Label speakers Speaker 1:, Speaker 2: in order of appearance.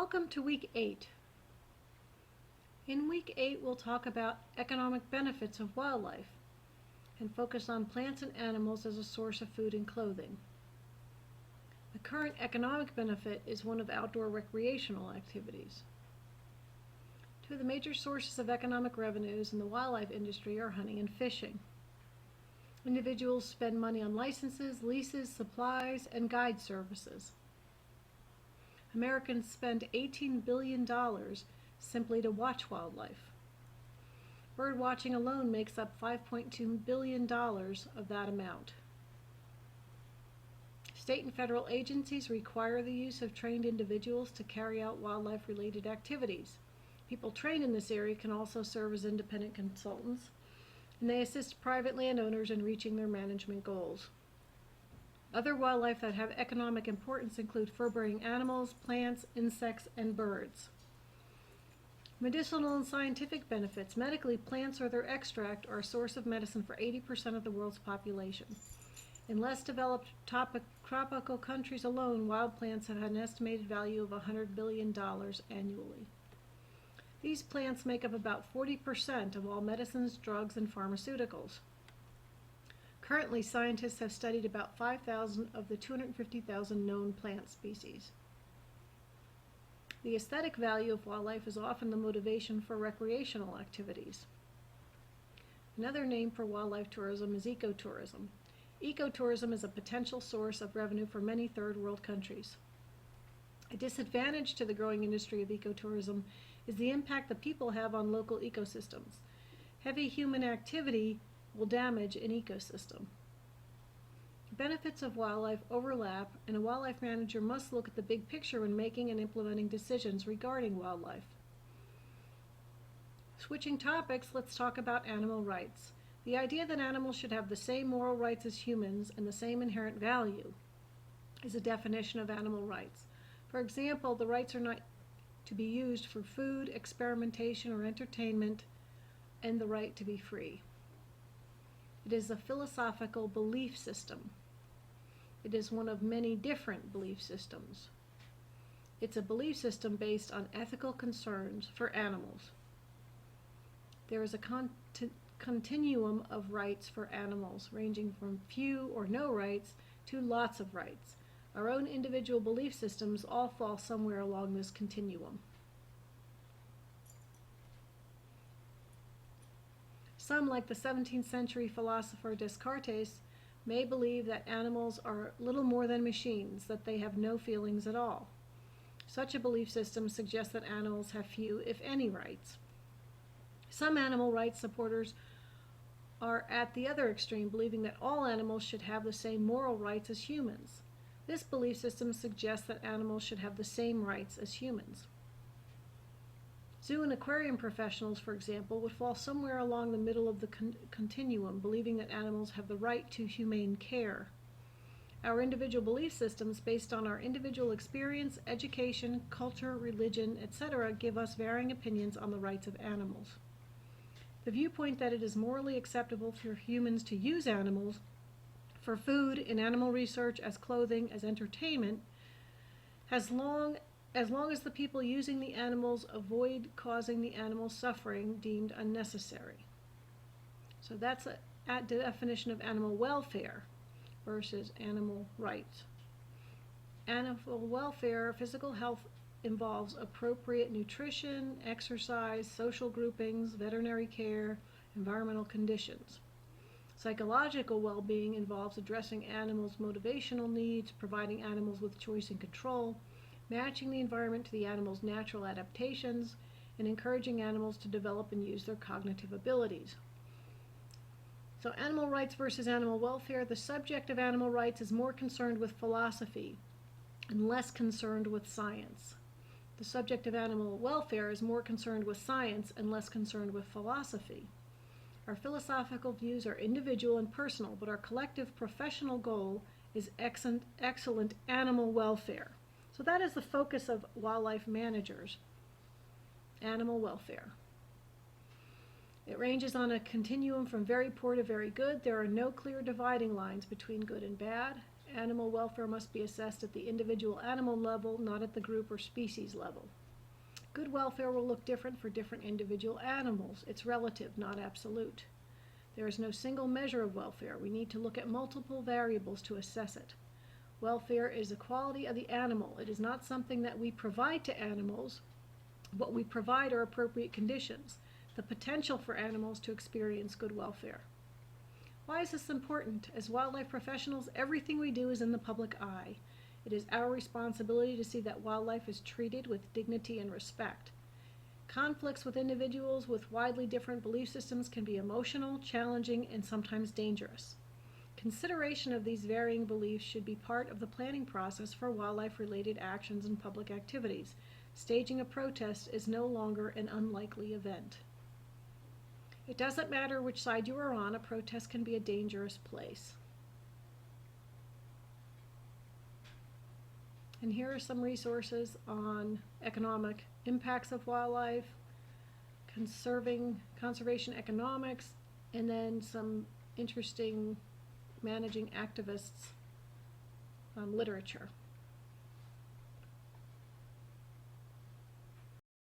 Speaker 1: Welcome to Week 8. In Week 8, we'll talk about economic benefits of wildlife and focus on plants and animals as a source of food and clothing. The current economic benefit is one of outdoor recreational activities. Two of the major sources of economic revenues in the wildlife industry are hunting and fishing. Individuals spend money on licenses, leases, supplies, and guide services. Americans spend $18 billion simply to watch wildlife. Bird watching alone makes up $5.2 billion of that amount. State and federal agencies require the use of trained individuals to carry out wildlife-related activities. People trained in this area can also serve as independent consultants, and they assist private landowners in reaching their management goals. Other wildlife that have economic importance include fur-bearing animals, plants, insects, and birds. Medicinal and scientific benefits. Medically, plants or their extract are a source of medicine for 80% of the world's population. In less developed tropical countries alone, wild plants have had an estimated value of $100 billion annually. These plants make up about 40% of all medicines, drugs, and pharmaceuticals. Currently, scientists have studied about 5,000 of the 250,000 known plant species. The aesthetic value of wildlife is often the motivation for recreational activities. Another name for wildlife tourism is ecotourism. Ecotourism is a potential source of revenue for many third world countries. A disadvantage to the growing industry of ecotourism is the impact that people have on local ecosystems. Heavy human activity will damage an ecosystem. Benefits of wildlife overlap, and a wildlife manager must look at the big picture when making and implementing decisions regarding wildlife. Switching topics, let's talk about animal rights. The idea that animals should have the same moral rights as humans and the same inherent value is a definition of animal rights. For example, the rights are not to be used for food, experimentation, or entertainment, and the right to be free. It is a philosophical belief system. It is one of many different belief systems. It's a belief system based on ethical concerns for animals. There is a continuum of rights for animals, ranging from few or no rights to lots of rights. Our own individual belief systems all fall somewhere along this continuum. Some, like the 17th century philosopher Descartes, may believe that animals are little more than machines, that they have no feelings at all. Such a belief system suggests that animals have few, if any, rights. Some animal rights supporters are at the other extreme, believing that all animals should have the same moral rights as humans. This belief system suggests that animals should have the same rights as humans. Zoo and aquarium professionals, for example, would fall somewhere along the middle of the continuum, believing that animals have the right to humane care. Our individual belief systems, based on our individual experience, education, culture, religion, etc., give us varying opinions on the rights of animals. The viewpoint that it is morally acceptable for humans to use animals for food, in animal research, as clothing, as entertainment, as long as the people using the animals avoid causing the animals suffering deemed unnecessary. So that's a definition of animal welfare versus animal rights. Animal welfare, physical health, involves appropriate nutrition, exercise, social groupings, veterinary care, environmental conditions. Psychological well-being involves addressing animals' motivational needs, providing animals with choice and control, matching the environment to the animal's natural adaptations, and encouraging animals to develop and use their cognitive abilities. So animal rights versus animal welfare. The subject of animal rights is more concerned with philosophy and less concerned with science. The subject of animal welfare is more concerned with science and less concerned with philosophy. Our philosophical views are individual and personal, but our collective professional goal is excellent animal welfare. So that is the focus of wildlife managers, animal welfare. It ranges on a continuum from very poor to very good. There are no clear dividing lines between good and bad. Animal welfare must be assessed at the individual animal level, not at the group or species level. Good welfare will look different for different individual animals. It's relative, not absolute. There is no single measure of welfare. We need to look at multiple variables to assess it. Welfare is a quality of the animal. It is not something that we provide to animals. What we provide are appropriate conditions, the potential for animals to experience good welfare. Why is this important? As wildlife professionals, everything we do is in the public eye. It is our responsibility to see that wildlife is treated with dignity and respect. Conflicts with individuals with widely different belief systems can be emotional, challenging, and sometimes dangerous. Consideration of these varying beliefs should be part of the planning process for wildlife-related actions and public activities. Staging a protest is no longer an unlikely event. It doesn't matter which side you are on, a protest can be a dangerous place. And here are some resources on economic impacts of wildlife, conservation economics, and then some interesting managing activists literature.